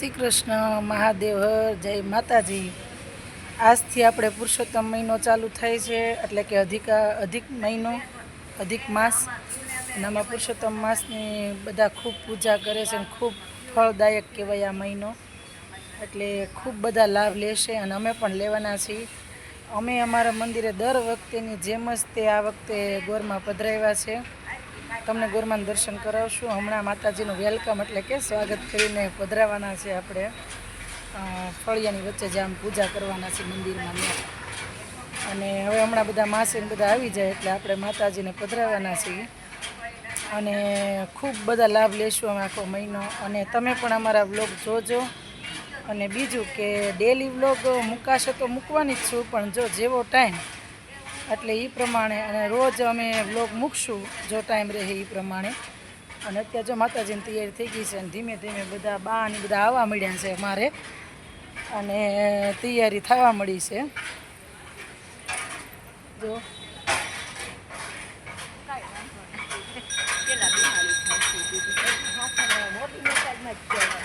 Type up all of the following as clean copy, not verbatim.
શ્રી કૃષ્ણ મહાદેવ હર જય માતાજી। આજથી આપણે પુરુષોત્તમ મહિનો ચાલુ થાય છે, એટલે કે અધિક મહિનો, અધિક માસ। અને આમાં પુરુષોત્તમ માસની બધા ખૂબ પૂજા કરે છે, ખૂબ ફળદાયક કહેવાય આ મહિનો, એટલે ખૂબ બધા લાભ લેશે અને અમે પણ લેવાના છીએ। અમે અમારા મંદિરે દર વખતેની જેમ જ તે આ વખતે ગોરમાં પધરાવ્યા છે। તમને ગોરમાન દર્શન કરાવશું। હમણાં માતાજીનું વેલકમ એટલે કે સ્વાગત કરીને પધરાવાના છે આપણે ફળિયાની વચ્ચે જે આમ પૂજા કરવાના છે મંદિરમાં ત્યાં। અને હવે હમણાં બધા માસીને બધા આવી જાય એટલે આપણે માતાજીને પધરાવાના છીએ અને ખૂબ બધા લાભ લેશું અમે આખો મહિનો। અને તમે પણ અમારા વ્લોગ જોજો। અને બીજું કે ડેલી વ્લોગ મૂકાશે તો મૂકવાની જ છું, પણ જો જેવો ટાઈમ એટલે એ પ્રમાણે, અને રોજ અમે વ્લોગ મૂકશું જો ટાઈમ રહે એ પ્રમાણે। અને અત્યારે જો માતાજીની તૈયારી થઈ ગઈ છે અને ધીમે ધીમે બધા બા ને બધા આવવા મળ્યા છે અમારે, અને તૈયારી થવા મળી છે જો।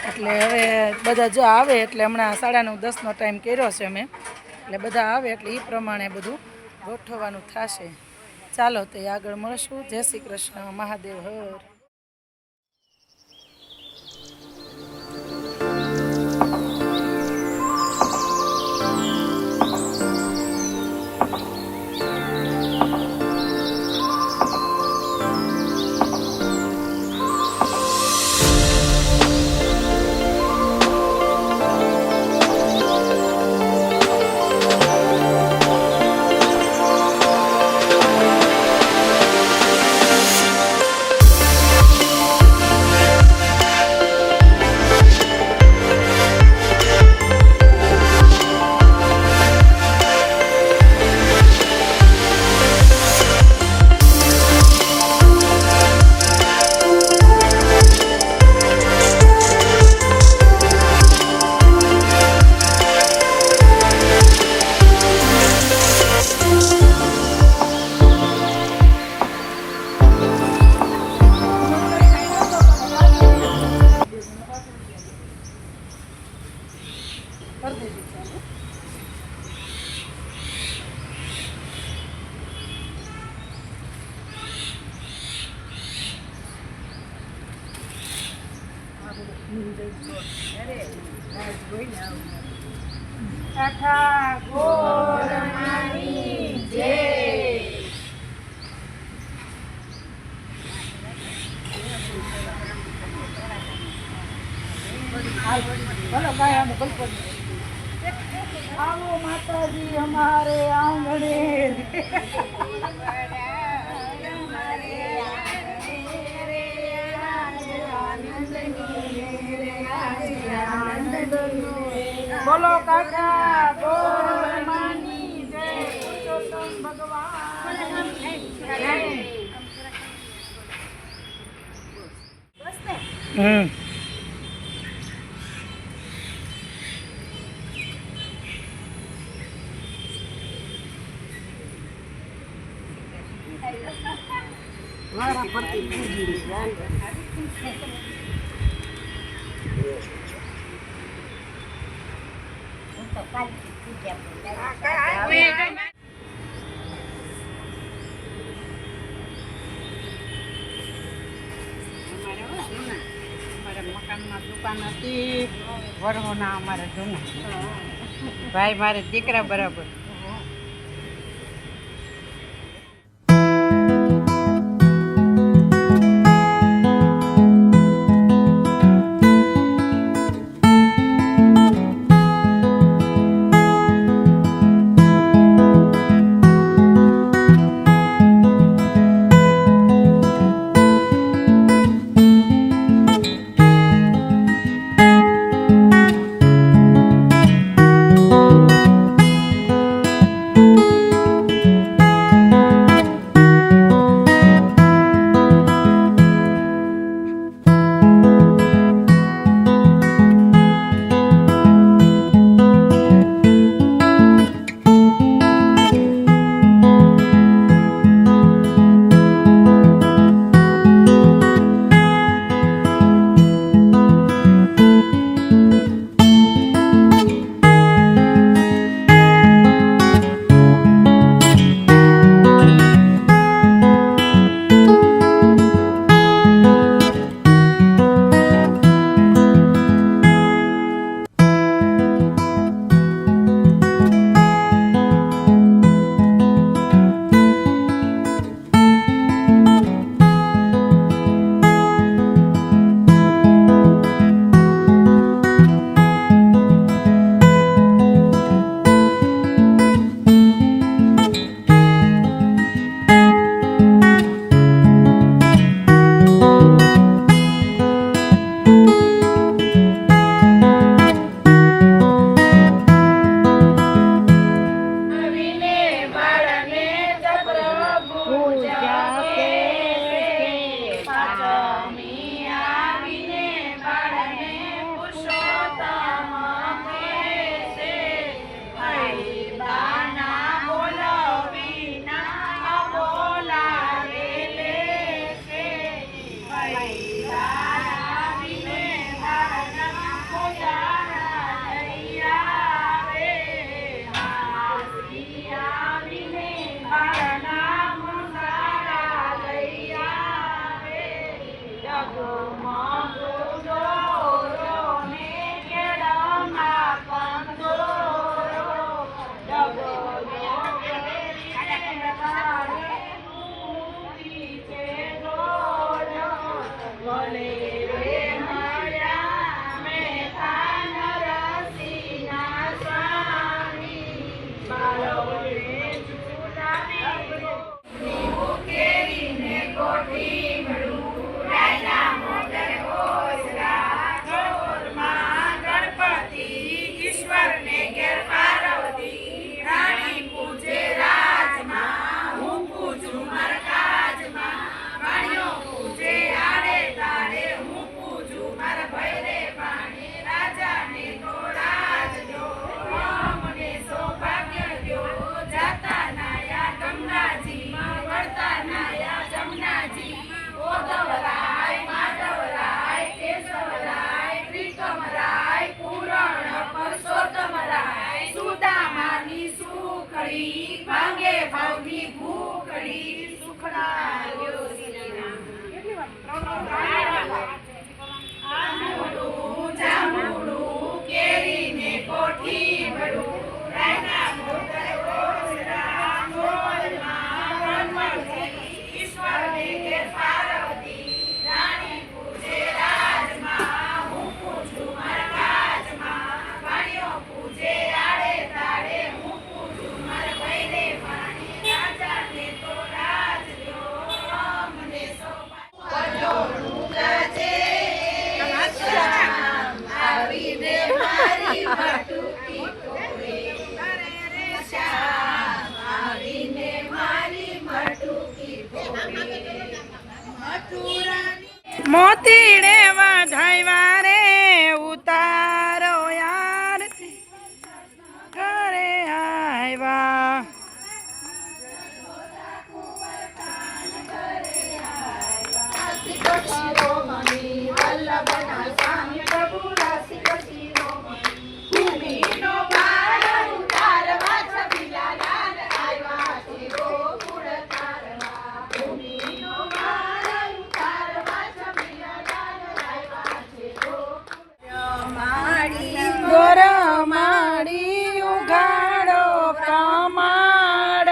એટલે હવે બધા જો આવે એટલે હમણાં 9:30નો ટાઈમ કર્યો છે અમે, એટલે બધા આવે એટલે એ પ્રમાણે બધું ગોઠવવાનું થશે। ચાલો તો આગળ મળશું। જય શ્રી કૃષ્ણ મહાદેવ હર। बोलो गाय आओ माताजी हमारे आंगणे। बोलो काका गोरमानी जय पुरुषोत्तम भगवान। મકાનમાં દુકાન હતી વરહોના અમારા જૂના ભાઈ મારે દીકરા બરાબર। મોતીડે વધાવ્યા રે ઉતારો આરતી ઘરે આવ્યા. ગોરમાડી ઉઘાડો કમાડ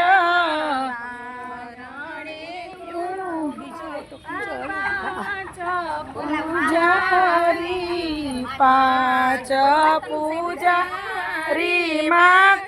પૂજારી પાંચ પૂજારી માં